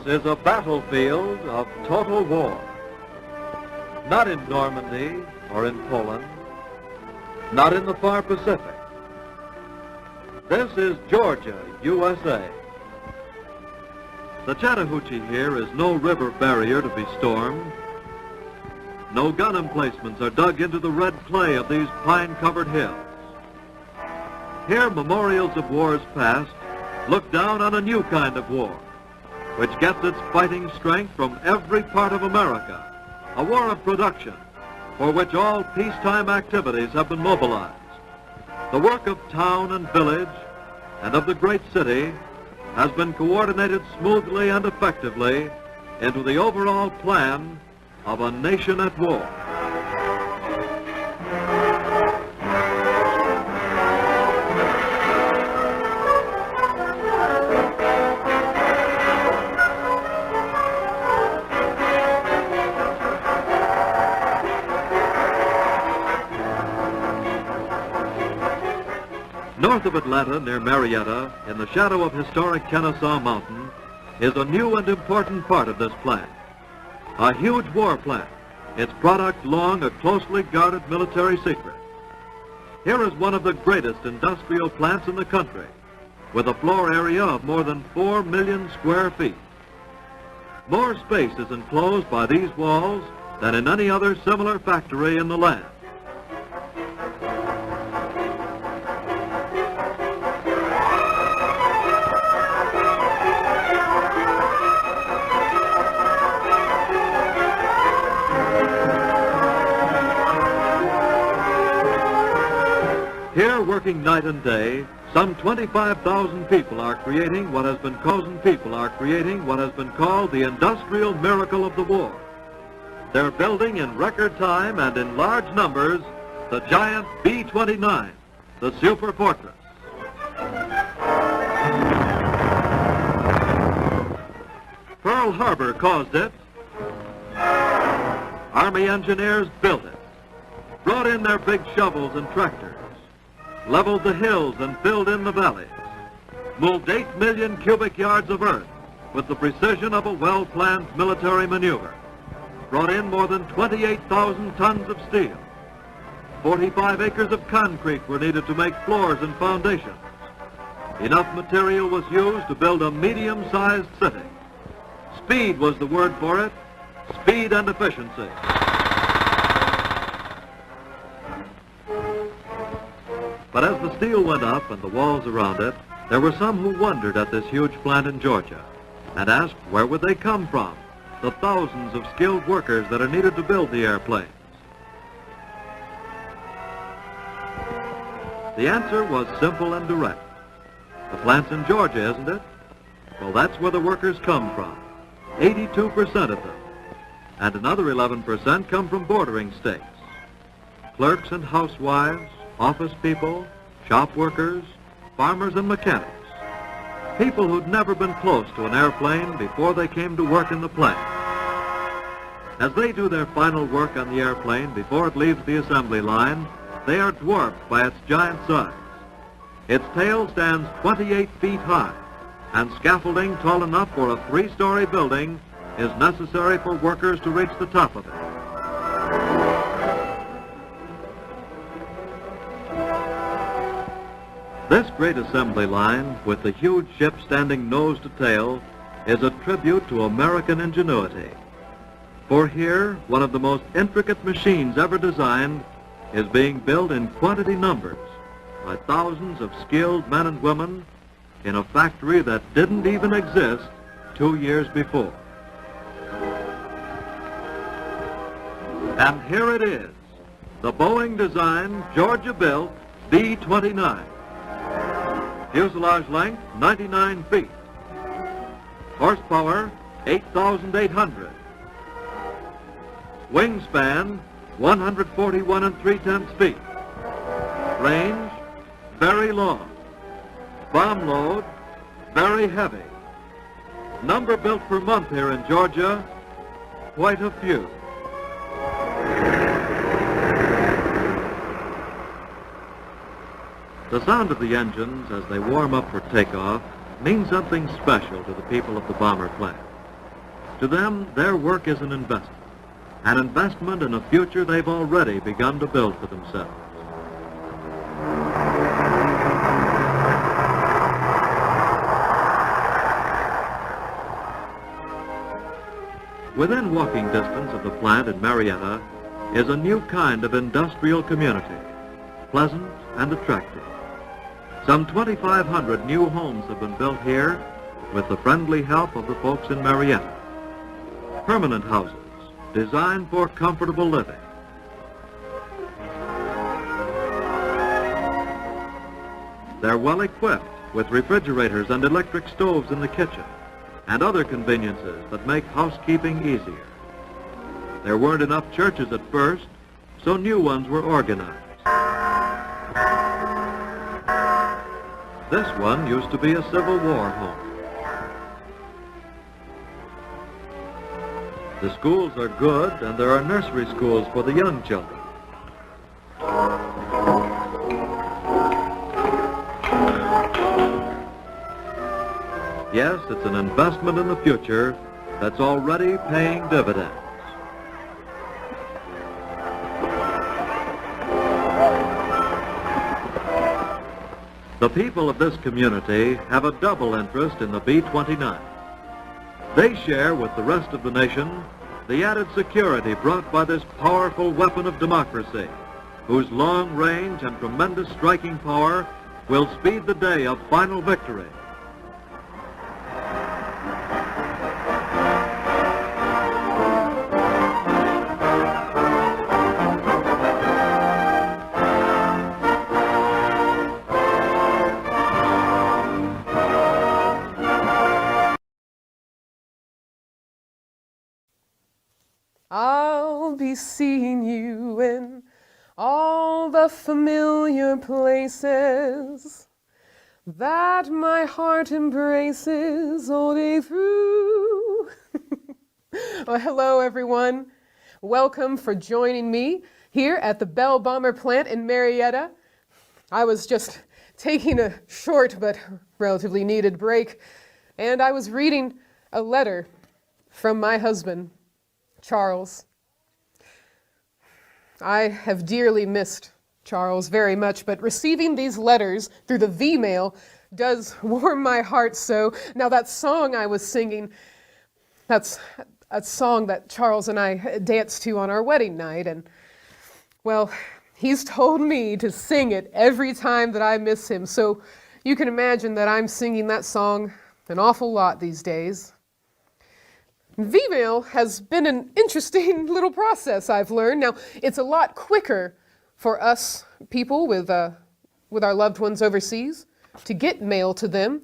is a battlefield of total war. Not in Normandy or in Poland, not in the far Pacific. This is Georgia, USA. The Chattahoochee here is no river barrier to be stormed. No gun emplacements are dug into the red clay of these pine-covered hills. Here, memorials of wars past look down on a new kind of war, which gets its fighting strength from every part of America, a war of production for which all peacetime activities have been mobilized. The work of town and village and of the great city has been coordinated smoothly and effectively into the overall plan of a nation at war. North of Atlanta, near Marietta, in the shadow of historic Kennesaw Mountain, is a new and important part of this plant. A huge war plant, its product long a closely guarded military secret. Here is one of the greatest industrial plants in the country, with a floor area of more than 4 million square feet. More space is enclosed by these walls than in any other similar factory in the land. Here, working night and day, some 25,000 people are creating what has been called the industrial miracle of the war. They're building in record time and in large numbers the giant B-29, the super fortress. Pearl Harbor caused it. Army engineers built it, brought in their big shovels and tractors, leveled the hills and filled in the valleys, moved 8 million cubic yards of earth with the precision of a well-planned military maneuver, brought in more than 28,000 tons of steel. 45 acres of concrete were needed to make floors and foundations. Enough material was used to build a medium-sized city. Speed was the word for it, speed and efficiency. But as the steel went up and the walls around it, there were some who wondered at this huge plant in Georgia and asked where would they come from, the thousands of skilled workers that are needed to build the airplanes. The answer was simple and direct. The plant's in Georgia, isn't it? Well, that's where the workers come from, 82% of them. And another 11% come from bordering states. Clerks and housewives, office people, shop workers, farmers and mechanics. People who'd never been close to an airplane before they came to work in the plant. As they do their final work on the airplane before it leaves the assembly line, they are dwarfed by its giant size. Its tail stands 28 feet high, and scaffolding tall enough for a 3-story building is necessary for workers to reach the top of it. This great assembly line, with the huge ship standing nose to tail, is a tribute to American ingenuity. For here, one of the most intricate machines ever designed is being built in quantity numbers by thousands of skilled men and women in a factory that didn't even exist 2 years before. And here it is, the Boeing-designed, Georgia-built B-29. Fuselage length, 99 feet. Horsepower, 8,800. Wingspan, 141 3/10 feet. Range, very long. Bomb load, very heavy. Number built per month here in Georgia, quite a few. The sound of the engines as they warm up for takeoff means something special to the people of the bomber plant. To them, their work is an investment in a future they've already begun to build for themselves. Within walking distance of the plant in Marietta is a new kind of industrial community, pleasant and attractive. Some 2,500 new homes have been built here with the friendly help of the folks in Marietta. Permanent houses designed for comfortable living. They're well equipped with refrigerators and electric stoves in the kitchen and other conveniences that make housekeeping easier. There weren't enough churches at first, so new ones were organized. This one used to be a Civil War home. The schools are good, and there are nursery schools for the young children. Yes, it's an investment in the future that's already paying dividends. The people of this community have a double interest in the B-29. They share with the rest of the nation the added security brought by this powerful weapon of democracy, whose long range and tremendous striking power will speed the day of final victory. I'll be seeing you in all the familiar places that my heart embraces all day through. Well, hello, everyone. Welcome for joining me here at the Bell Bomber plant in Marietta. I was just taking a short but relatively needed break, and I was reading a letter from my husband, Charles. I have dearly missed Charles very much, but receiving these letters through the V-mail does warm my heart so. Now that song I was singing, that's a song that Charles and I danced to on our wedding night, and well, he's told me to sing it every time that I miss him, so you can imagine that I'm singing that song an awful lot these days. V-mail has been an interesting little process, I've learned. Now, it's a lot quicker for us people with our loved ones overseas to get mail to them.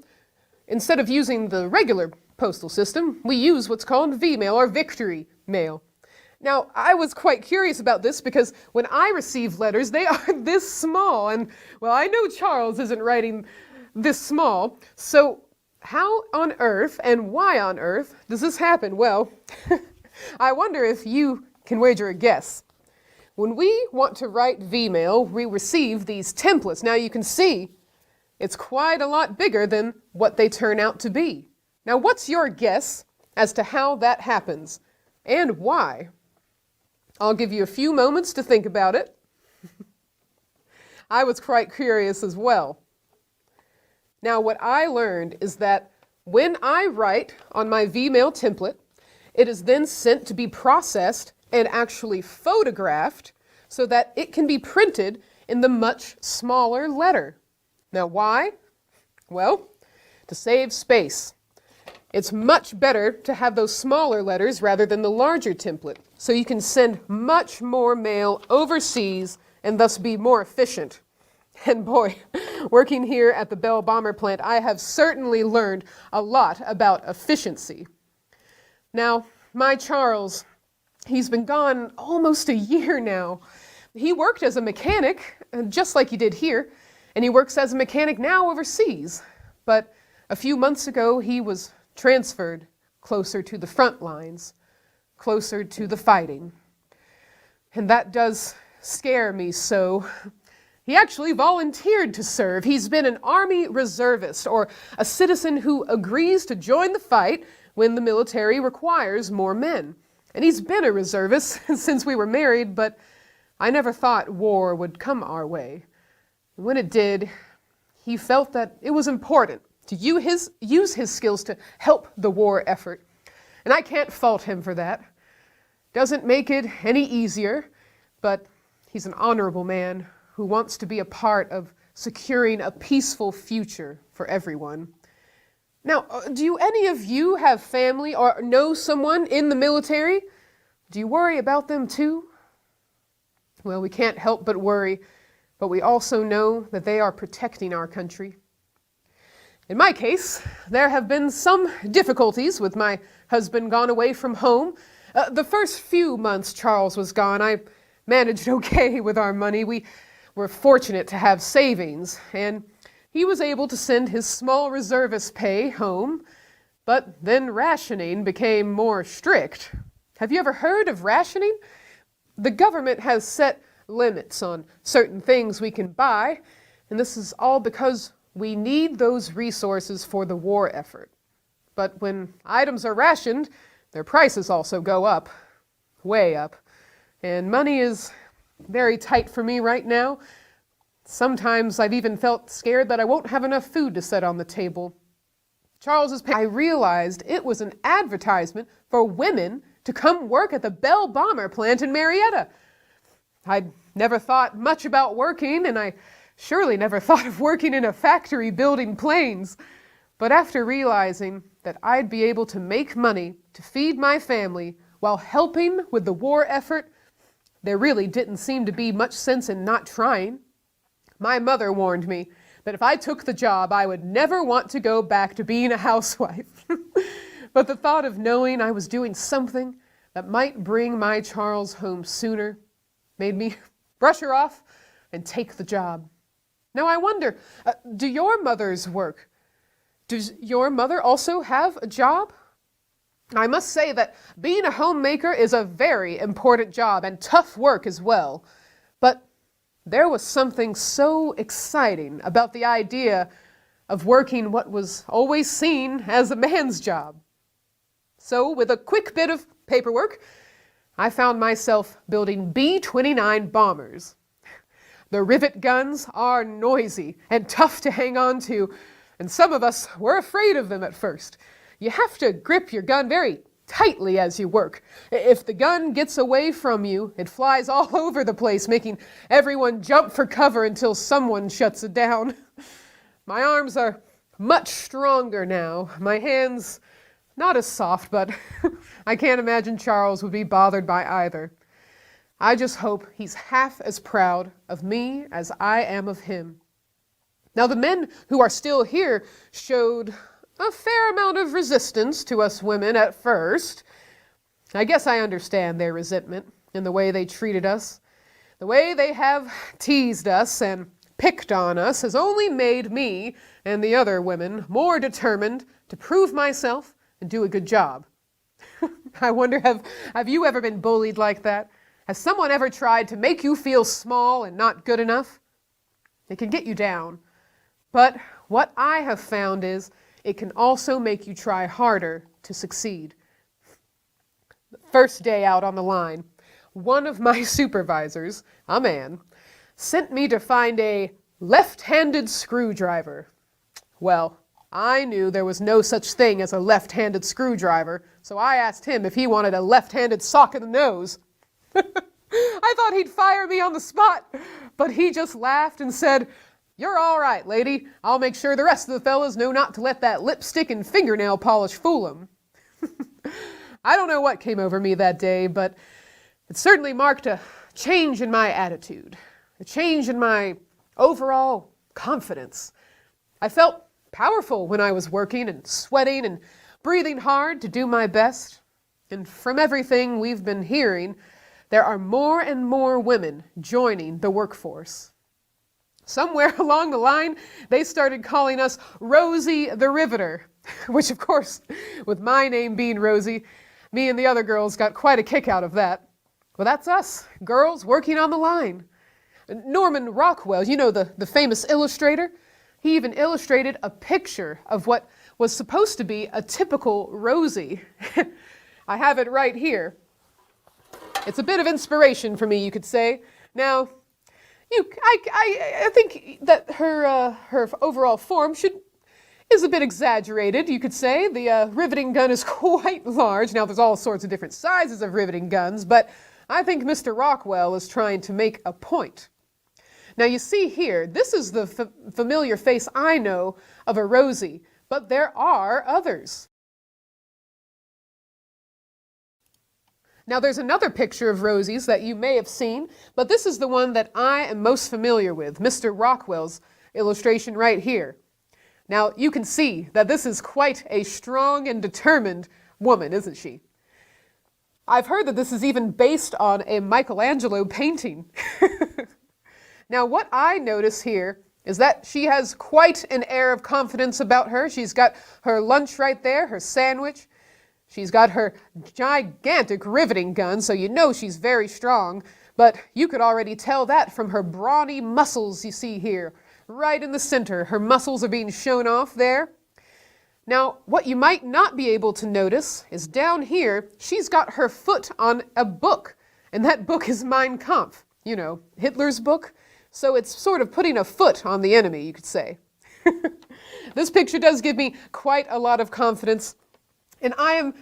Instead of using the regular postal system, we use what's called V-mail or Victory Mail. Now, I was quite curious about this because when I receive letters, they are this small. And, well, I know Charles isn't writing this small, so how on earth and why on earth does this happen? Well, I wonder if you can wager a guess. When we want to write V-mail, we receive these templates. Now you can see it's quite a lot bigger than what they turn out to be. Now what's your guess as to how that happens and why? I'll give you a few moments to think about it. I was quite curious as well. Now, what I learned is that when I write on my V-mail template, it is then sent to be processed and actually photographed so that it can be printed in the much smaller letter. Now, why? Well, to save space. It's much better to have those smaller letters rather than the larger template, so you can send much more mail overseas and thus be more efficient. And boy, working here at the Bell Bomber plant, I have certainly learned a lot about efficiency. Now, my Charles, he's been gone almost a year now. He worked as a mechanic, just like he did here, and he works as a mechanic now overseas. But a few months ago, he was transferred closer to the front lines, closer to the fighting. And that does scare me so. He actually volunteered to serve. He's been an Army reservist, or a citizen who agrees to join the fight when the military requires more men. And he's been a reservist since we were married, but I never thought war would come our way. When it did, he felt that it was important to use his skills to help the war effort. And I can't fault him for that. Doesn't make it any easier, but he's an honorable man who wants to be a part of securing a peaceful future for everyone. Now, do any of you have family or know someone in the military? Do you worry about them too? Well, we can't help but worry, but we also know that they are protecting our country. In my case, there have been some difficulties with my husband gone away from home. The first few months Charles was gone, I managed okay with our money. We were fortunate to have savings, and he was able to send his small reservist pay home, but then rationing became more strict. Have you ever heard of rationing? The government has set limits on certain things we can buy, and this is all because we need those resources for the war effort. But when items are rationed, their prices also go up, way up. And money is very tight for me right now. Sometimes I've even felt scared that I won't have enough food to set on the table. I realized it was an advertisement for women to come work at the Bell Bomber plant in Marietta. I'd never thought much about working, and I surely never thought of working in a factory building planes. But after realizing that I'd be able to make money to feed my family while helping with the war effort, there really didn't seem to be much sense in not trying. My mother warned me that if I took the job, I would never want to go back to being a housewife. But the thought of knowing I was doing something that might bring my Charles home sooner made me brush her off and take the job. Now I wonder, do your mothers work? Does your mother also have a job? I must say that being a homemaker is a very important job and tough work as well. But there was something so exciting about the idea of working what was always seen as a man's job. So with a quick bit of paperwork, I found myself building B-29 bombers. The rivet guns are noisy and tough to hang on to, and some of us were afraid of them at first. You have to grip your gun very tightly as you work. If the gun gets away from you, it flies all over the place, making everyone jump for cover until someone shuts it down. My arms are much stronger now. My hands, not as soft, but I can't imagine Charles would be bothered by either. I just hope he's half as proud of me as I am of him. Now, the men who are still here showed a fair amount of resistance to us women at first. I guess I understand their resentment in the way they treated us. The way they have teased us and picked on us has only made me and the other women more determined to prove myself and do a good job. I wonder, have you ever been bullied like that? Has someone ever tried to make you feel small and not good enough? It can get you down. But what I have found is it can also make you try harder to succeed. The first day out on the line, one of my supervisors, a man, sent me to find a left-handed screwdriver. Well, I knew there was no such thing as a left-handed screwdriver, so I asked him if he wanted a left-handed sock in the nose. I thought he'd fire me on the spot, but he just laughed and said, "You're all right, lady. I'll make sure the rest of the fellas know not to let that lipstick and fingernail polish fool them." I don't know what came over me that day, but it certainly marked a change in my attitude, a change in my overall confidence. I felt powerful when I was working and sweating and breathing hard to do my best. And from everything we've been hearing, there are more and more women joining the workforce. Somewhere along the line, they started calling us Rosie the Riveter, which of course, with my name being Rosie, me and the other girls got quite a kick out of that. Well, that's us, girls working on the line. Norman Rockwell, you know, the famous illustrator, he even illustrated a picture of what was supposed to be a typical Rosie. I have it right here. It's a bit of inspiration for me, you could say. Now, I think that her overall form is a bit exaggerated, you could say. The riveting gun is quite large. Now, there's all sorts of different sizes of riveting guns, but I think Mr. Rockwell is trying to make a point. Now, you see here, this is the familiar face I know of a Rosie, but there are others. Now, there's another picture of Rosies that you may have seen, but this is the one that I am most familiar with, Mr. Rockwell's illustration right here. Now, you can see that this is quite a strong and determined woman, isn't she? I've heard that this is even based on a Michelangelo painting. Now, what I notice here is that she has quite an air of confidence about her. She's got her lunch right there, her sandwich. She's got her gigantic riveting gun, so you know she's very strong, but you could already tell that from her brawny muscles you see here. Right in the center, her muscles are being shown off there. Now, what you might not be able to notice is down here, she's got her foot on a book, and that book is Mein Kampf, you know, Hitler's book. So it's sort of putting a foot on the enemy, you could say. This picture does give me quite a lot of confidence. And I am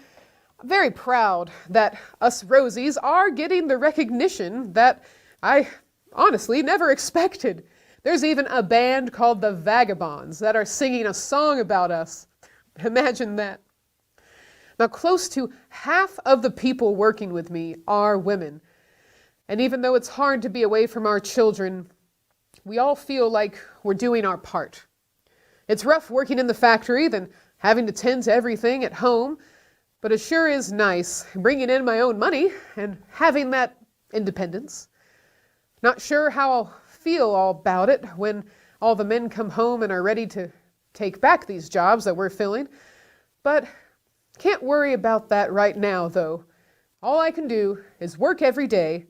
very proud that us Rosies are getting the recognition that I honestly never expected. There's even a band called the Vagabonds that are singing a song about us. Imagine that. Now, close to half of the people working with me are women. And even though it's hard to be away from our children, we all feel like we're doing our part. It's rough working in the factory, then having to tend to everything at home, but it sure is nice bringing in my own money and having that independence. Not sure how I'll feel all about it when all the men come home and are ready to take back these jobs that we're filling, but can't worry about that right now, though. All I can do is work every day,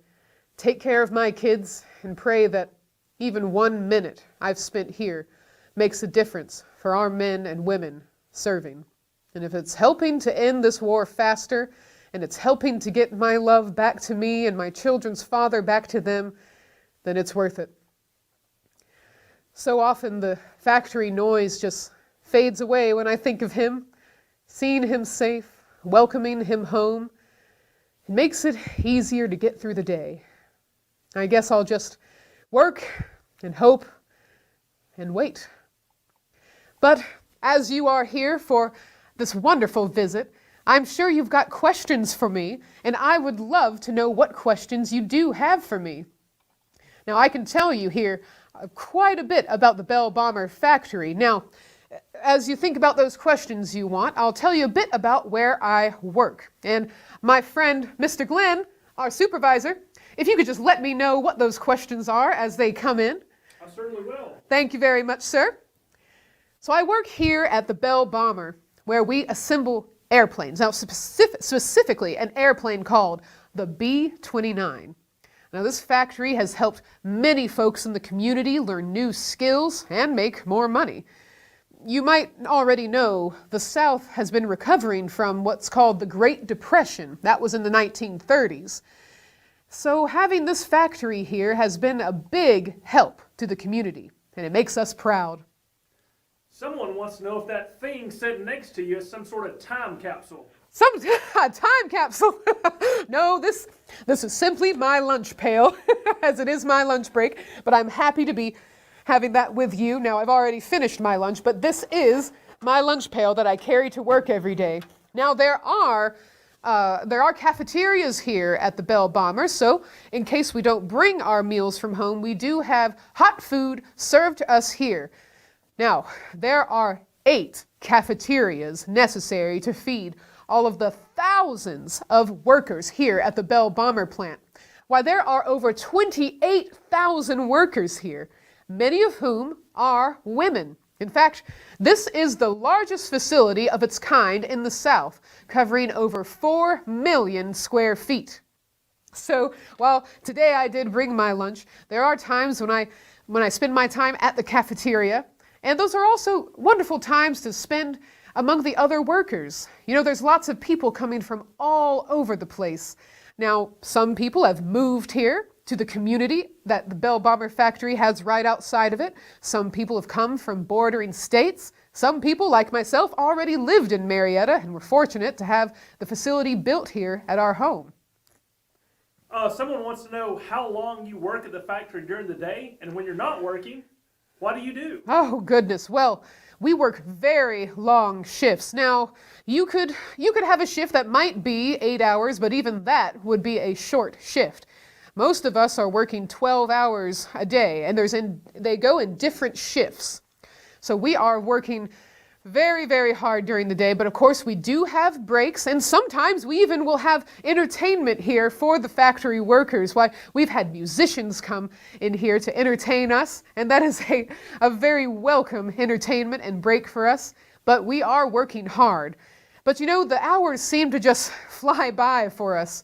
take care of my kids, and pray that even 1 minute I've spent here makes a difference for our men and women serving. And if it's helping to end this war faster, and it's helping to get my love back to me and my children's father back to them, then it's worth it. So often the factory noise just fades away when I think of him, seeing him safe, welcoming him home. It makes it easier to get through the day. I guess I'll just work and hope and wait. But as you are here for this wonderful visit, I'm sure you've got questions for me, and I would love to know what questions you do have for me. Now, I can tell you here quite a bit about the Bell Bomber factory. Now, as you think about those questions you want, I'll tell you a bit about where I work. And my friend, Mr. Glenn, our supervisor, if you could just let me know what those questions are as they come in. I certainly will. Thank you very much, sir. So I work here at the Bell Bomber, where we assemble airplanes. Now, specifically an airplane called the B-29. Now, this factory has helped many folks in the community learn new skills and make more money. You might already know the South has been recovering from what's called the Great Depression. That was in the 1930s. So having this factory here has been a big help to the community, and it makes us proud. Someone wants to know if that thing sitting next to you is some sort of time capsule. Some time capsule? No, this is simply my lunch pail, as it is my lunch break, but I'm happy to be having that with you. Now, I've already finished my lunch, but this is my lunch pail that I carry to work every day. Now, there are cafeterias here at the Bell Bomber, so in case we don't bring our meals from home, we do have hot food served to us here. Now, there are 8 cafeterias necessary to feed all of the thousands of workers here at the Bell Bomber plant. Why, there are over 28,000 workers here, many of whom are women. In fact, this is the largest facility of its kind in the South, covering over 4 million square feet. So, while today I did bring my lunch, there are times when I spend my time at the cafeteria, and those are also wonderful times to spend among the other workers. You know, there's lots of people coming from all over the place. Now, some people have moved here to the community that the Bell Bomber factory has right outside of it. Some people have come from bordering states. Some people, like myself, already lived in Marietta and were fortunate to have the facility built here at our home. Someone wants to know how long you work at the factory during the day, and when you're not working, what do you do? Oh, goodness. Well, we work very long shifts. Now, you could have a shift that might be 8 hours, but even that would be a short shift. Most of us are working 12 hours a day, and they go in different shifts. So we are working very, very hard during the day, but of course we do have breaks, and sometimes we even will have entertainment here for the factory workers. Why, we've had musicians come in here to entertain us, and that is a very welcome entertainment and break for us, but we are working hard. But you know, the hours seem to just fly by for us,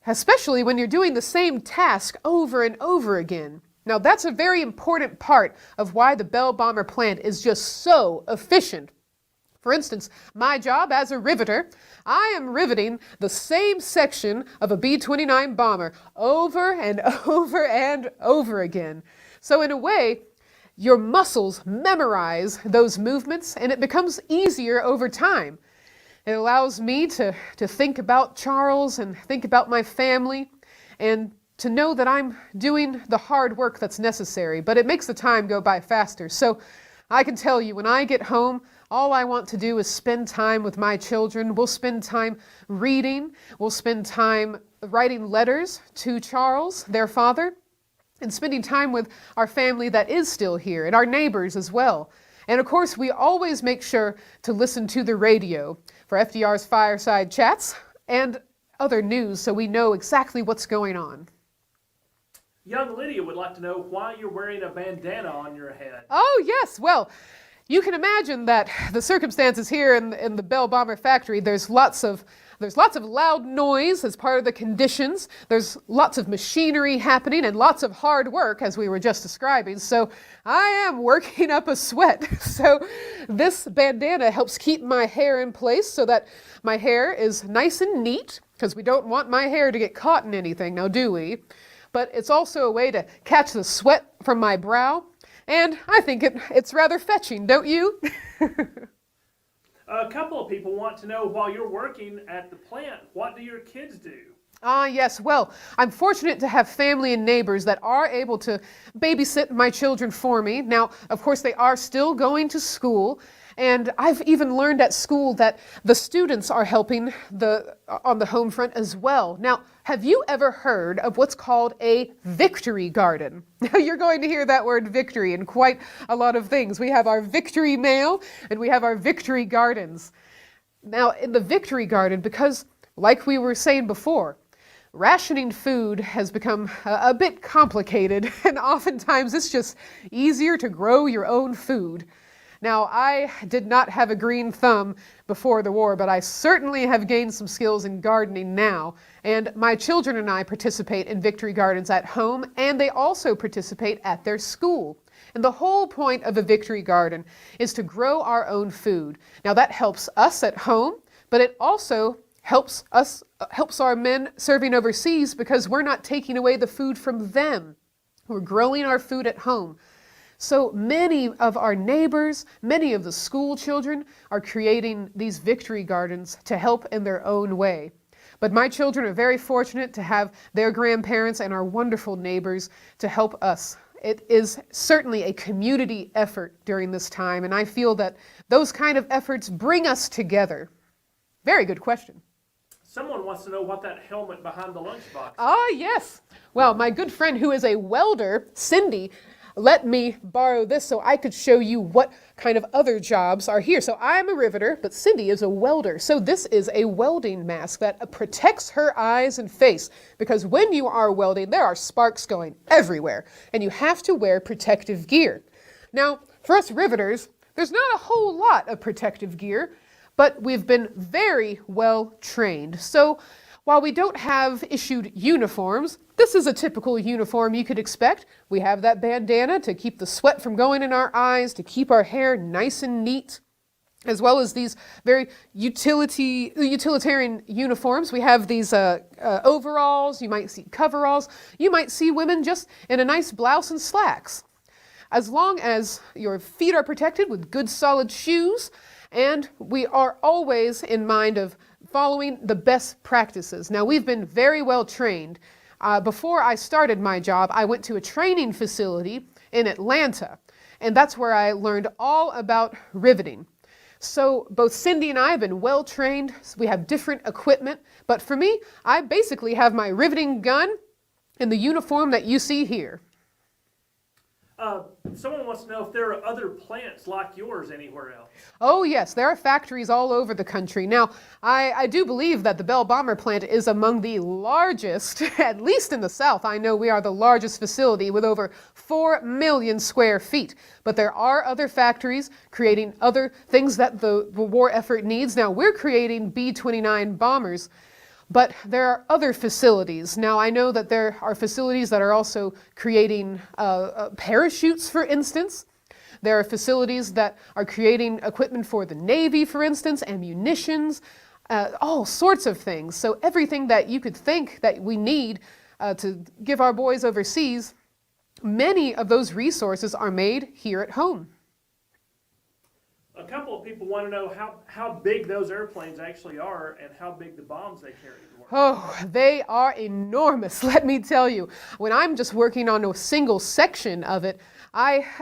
especially when you're doing the same task over and over again. Now, that's a very important part of why the Bell Bomber plant is just so efficient. For instance, my job as a riveter, I am riveting the same section of a B-29 bomber over and over and over again. So in a way, your muscles memorize those movements, and it becomes easier over time. It allows me to think about Charles and think about my family, and to know that I'm doing the hard work that's necessary, but it makes the time go by faster. So I can tell you, when I get home, all I want to do is spend time with my children. We'll spend time reading. We'll spend time writing letters to Charles, their father, and spending time with our family that is still here, and our neighbors as well. And of course, we always make sure to listen to the radio for FDR's Fireside Chats and other news, so we know exactly what's going on. Young Lydia would like to know why you're wearing a bandana on your head. Oh, yes. Well, you can imagine that the circumstances here in the Bell Bomber factory, there's lots of loud noise as part of the conditions. There's lots of machinery happening and lots of hard work, as we were just describing. So I am working up a sweat. So this bandana helps keep my hair in place so that my hair is nice and neat, because we don't want my hair to get caught in anything, now do we? But it's also a way to catch the sweat from my brow, and I think it's rather fetching, don't you? A couple of people want to know, while you're working at the plant, what do your kids do? Yes. Well, I'm fortunate to have family and neighbors that are able to babysit my children for me. Now, of course, they are still going to school, and I've even learned at school that the students are helping on the home front as well. Now, have you ever heard of what's called a victory garden? Now, you're going to hear that word victory in quite a lot of things. We have our victory mail, and we have our victory gardens. Now, in the victory garden, because like we were saying before, rationing food has become a bit complicated, and oftentimes it's just easier to grow your own food. Now, I did not have a green thumb before the war, but I certainly have gained some skills in gardening now. And my children and I participate in victory gardens at home, and they also participate at their school. And the whole point of a victory garden is to grow our own food. Now, that helps us at home, but it also helps our men serving overseas, because we're not taking away the food from them. We're growing our food at home. So many of our neighbors, many of the school children are creating these victory gardens to help in their own way. But my children are very fortunate to have their grandparents and our wonderful neighbors to help us. It is certainly a community effort during this time, and I feel that those kind of efforts bring us together. Very good question. Someone wants to know what that helmet behind the lunchbox is. Ah, yes. Well, my good friend who is a welder, Cindy, let me borrow this so I could show you what kind of other jobs are here. So I'm a riveter, but Cindy is a welder. So this is a welding mask that protects her eyes and face, because when you are welding, there are sparks going everywhere, and you have to wear protective gear. Now, for us riveters, there's not a whole lot of protective gear, but we've been very well trained. So while we don't have issued uniforms, this is a typical uniform you could expect. We have that bandana to keep the sweat from going in our eyes, to keep our hair nice and neat. as well as these very utilitarian uniforms. We have these overalls, you might see coveralls, you might see women just in a nice blouse and slacks. As long as your feet are protected with good solid shoes, and we are always in mind of following the best practices. Now, we've been very well trained. Before I started my job, I went to a training facility in Atlanta, and that's where I learned all about riveting. So both Cindy and I have been well trained. We have different equipment, but for me, I basically have my riveting gun in the uniform that you see here. Someone wants to know if there are other plants like yours anywhere else. Oh yes, there are factories all over the country. Now, I do believe that the Bell Bomber plant is among the largest, at least in the South. I know we are the largest facility with over 4 million square feet. But there are other factories creating other things that the war effort needs. Now, we're creating B-29 bombers. But there are other facilities. Now, I know that there are facilities that are also creating parachutes, for instance. There are facilities that are creating equipment for the Navy, for instance, ammunitions, all sorts of things. So everything that you could think that we need to give our boys overseas, many of those resources are made here at home. A couple of people want to know how big those airplanes actually are and how big the bombs they carry were. Oh, they are enormous, let me tell you. When I'm just working on a single section of it,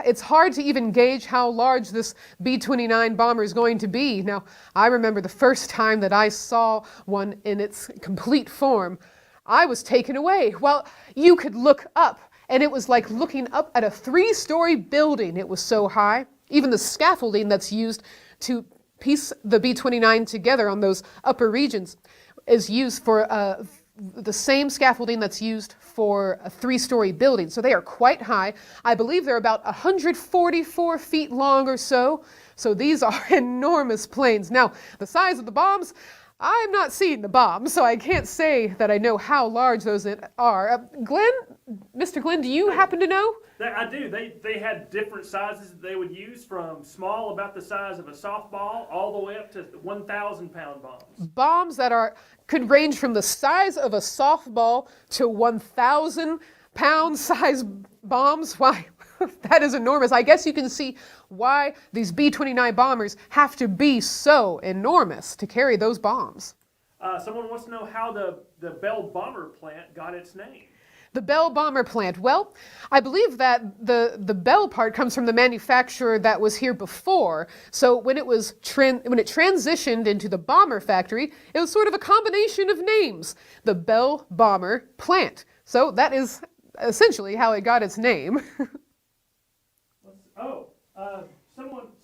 it's hard to even gauge how large this B-29 bomber is going to be. Now, I remember the first time that I saw one in its complete form, I was taken away. Well, you could look up, and it was like looking up at a 3-story building. It was so high. Even the scaffolding that's used to piece the B-29 together on those upper regions is used for the same scaffolding that's used for a 3-story building. So they are quite high. I believe they're about 144 feet long or so. So these are enormous planes. Now, the size of the bombs, I'm not seeing the bombs, so I can't say that I know how large those are. Glenn, Mr. Glenn, do you happen to know? I do. They had different sizes that they would use, from small, about the size of a softball, all the way up to 1,000-pound bombs. Bombs that could range from the size of a softball to 1,000-pound size bombs. Why, that is enormous. I guess you can see why these B-29 bombers have to be so enormous to carry those bombs. Someone wants to know how the Bell Bomber plant got its name. The Bell Bomber plant. Well, I believe that the Bell part comes from the manufacturer that was here before. So when it transitioned into the bomber factory, it was sort of a combination of names. The Bell Bomber plant. So that is essentially how it got its name.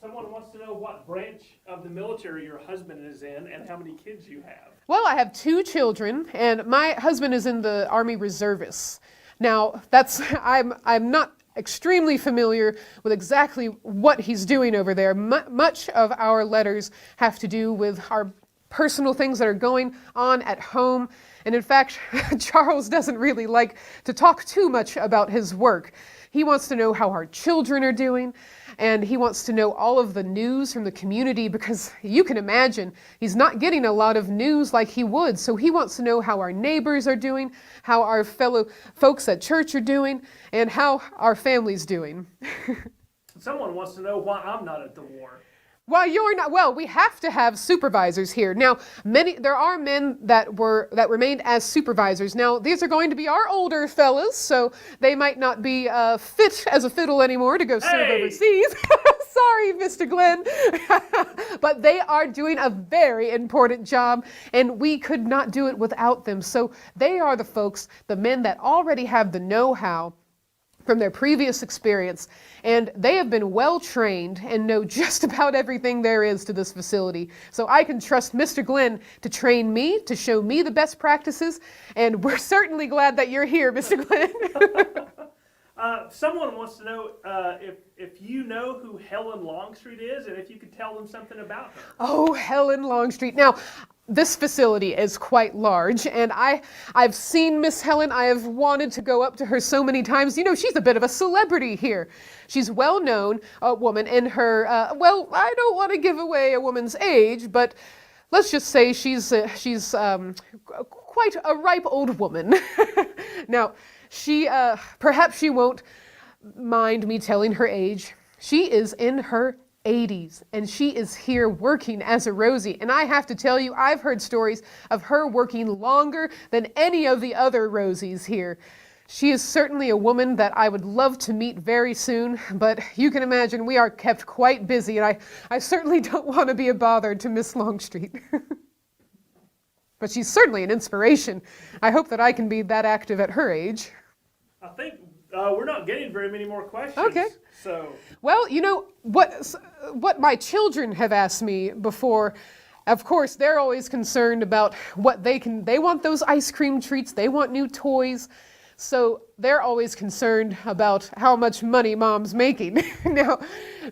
Someone wants to know what branch of the military your husband is in and how many kids you have. Well, I have 2 children, and my husband is in the Army Reservists. Now, I'm not extremely familiar with exactly what he's doing over there. Much of our letters have to do with our personal things that are going on at home. And in fact, Charles doesn't really like to talk too much about his work. He wants to know how our children are doing, and he wants to know all of the news from the community, because you can imagine he's not getting a lot of news like he would. So he wants to know how our neighbors are doing, how our fellow folks at church are doing, and how our family's doing. Someone wants to know why I'm not at the war. Well, you're not. Well, we have to have supervisors here. Now, there are men that remained as supervisors. Now, these are going to be our older fellas, so they might not be fit as a fiddle anymore to go serve overseas. Sorry, Mr. Glenn. But they are doing a very important job, and we could not do it without them. So they are the folks, the men that already have the know-how from their previous experience, and they have been well trained and know just about everything there is to this facility. So I can trust Mr. Glenn to train me, to show me the best practices, and we're certainly glad that you're here, Mr. Glenn. Someone wants to know if you know who Helen Longstreet is, and if you could tell them something about her. Oh, Helen Longstreet. Now, this facility is quite large, and I've seen Miss Helen. I have wanted to go up to her so many times. You know, she's a bit of a celebrity here. She's well-known, a woman in her, well, I don't want to give away a woman's age, but let's just say she's quite a ripe old woman. Now, she, perhaps she won't mind me telling her age. She is in her 80s, and she is here working as a Rosie. And I have to tell you, I've heard stories of her working longer than any of the other Rosies here. She is certainly a woman that I would love to meet very soon, but you can imagine we are kept quite busy, and I certainly don't want to be a bother to Miss Longstreet. But she's certainly an inspiration. I hope that I can be that active at her age. I think we're not getting very many more questions. Okay. So. Well, you know, what my children have asked me before, of course, they're always concerned about what they want those ice cream treats, they want new toys. So they're always concerned about how much money Mom's making. Now,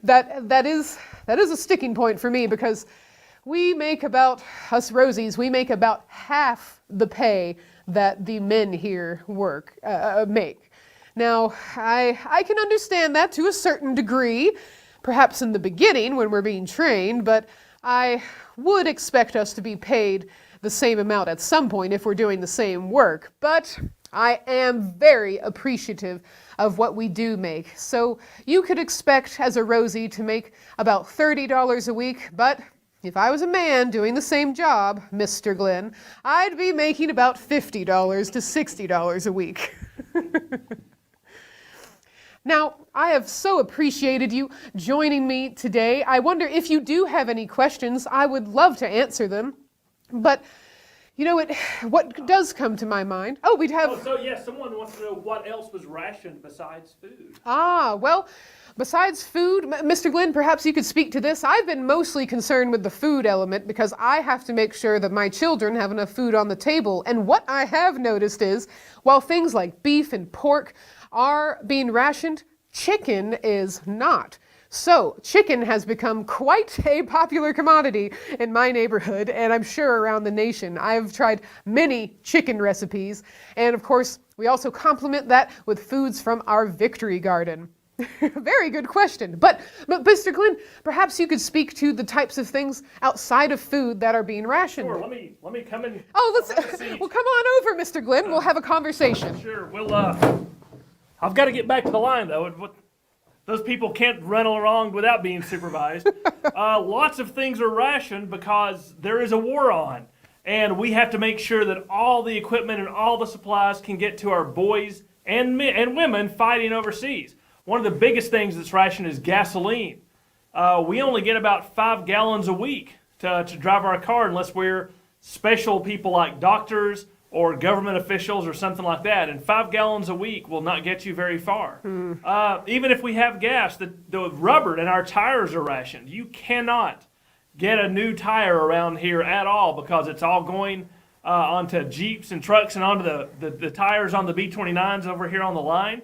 that is a sticking point for me, because we make about, us Rosies, we make about half the pay that the men here make. Now, I can understand that to a certain degree, perhaps in the beginning when we're being trained, but I would expect us to be paid the same amount at some point if we're doing the same work. But I am very appreciative of what we do make. So you could expect as a Rosie to make about $30 a week, but if I was a man doing the same job, Mr. Glenn, I'd be making about $50 to $60 a week. Now, I have so appreciated you joining me today. I wonder if you do have any questions. I would love to answer them. But, you know, what does come to my mind? Oh, we'd have... Oh, so yes, someone wants to know what else was rationed besides food. Ah, well, besides food, Mr. Glenn, perhaps you could speak to this. I've been mostly concerned with the food element because I have to make sure that my children have enough food on the table. And what I have noticed is, while things like beef and pork are being rationed, chicken is not. So, chicken has become quite a popular commodity in my neighborhood, and I'm sure around the nation. I've tried many chicken recipes, and of course, we also complement that with foods from our victory garden. Very good question. But Mr. Glenn, perhaps you could speak to the types of things outside of food that are being rationed. Sure, let me come in. Oh, well, come on over, Mr. Glenn. We'll have a conversation. Sure, I've got to get back to the line, though. Those people can't run along without being supervised. Lots of things are rationed because there is a war on. And we have to make sure that all the equipment and all the supplies can get to our boys and women fighting overseas. One of the biggest things that's rationed is gasoline. We only get about 5 gallons a week to drive our car unless we're special people like doctors or government officials or something like that. And 5 gallons a week will not get you very far. Even if we have gas, the rubber in our tires are rationed. You cannot get a new tire around here at all because it's all going onto Jeeps and trucks and onto the tires on the B-29s over here on the line.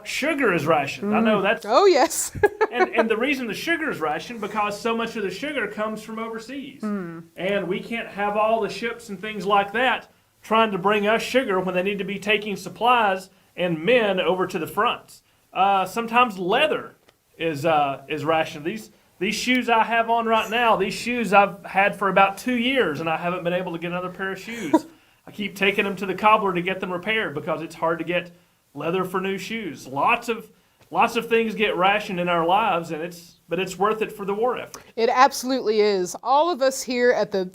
Sugar is rationed. I know that's... Oh, yes. and the reason the sugar is rationed because so much of the sugar comes from overseas. And we can't have all the ships and things like that trying to bring us sugar when they need to be taking supplies and men over to the fronts. Sometimes leather is rationed. These shoes I have on right now, these shoes I've had for about 2 years and I haven't been able to get another pair of shoes. I keep taking them to the cobbler to get them repaired because it's hard to get leather for new shoes. Lots of things get rationed in our lives, but it's worth it for the war effort. It absolutely is. All of us here at the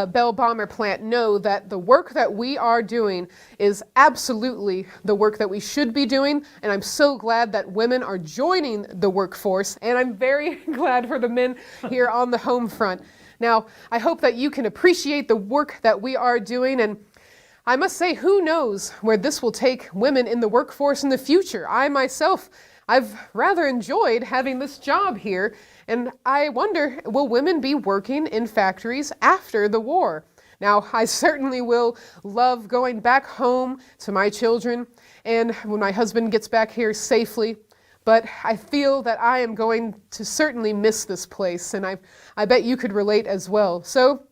Bell Bomber plant know that the work that we are doing is absolutely the work that we should be doing, and I'm so glad that women are joining the workforce, and I'm very glad for the men here on the home front. Now, I hope that you can appreciate the work that we are doing, and I must say, who knows where this will take women in the workforce in the future. I myself, I've rather enjoyed having this job here, and I wonder, will women be working in factories after the war? Now, I certainly will love going back home to my children and when my husband gets back here safely, but I feel that I am going to certainly miss this place, and I bet you could relate as well. So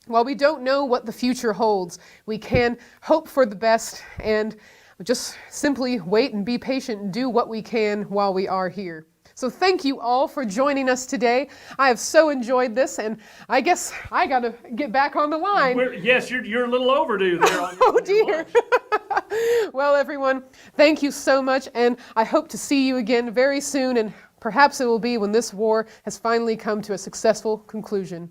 While we don't know what the future holds, we can hope for the best and just simply wait and be patient and do what we can while we are here. So thank you all for joining us today. I have so enjoyed this, and I guess I got to get back on the line. Yes, you're a little overdue there. Oh dear. Well, everyone, thank you so much, and I hope to see you again very soon, and perhaps it will be when this war has finally come to a successful conclusion.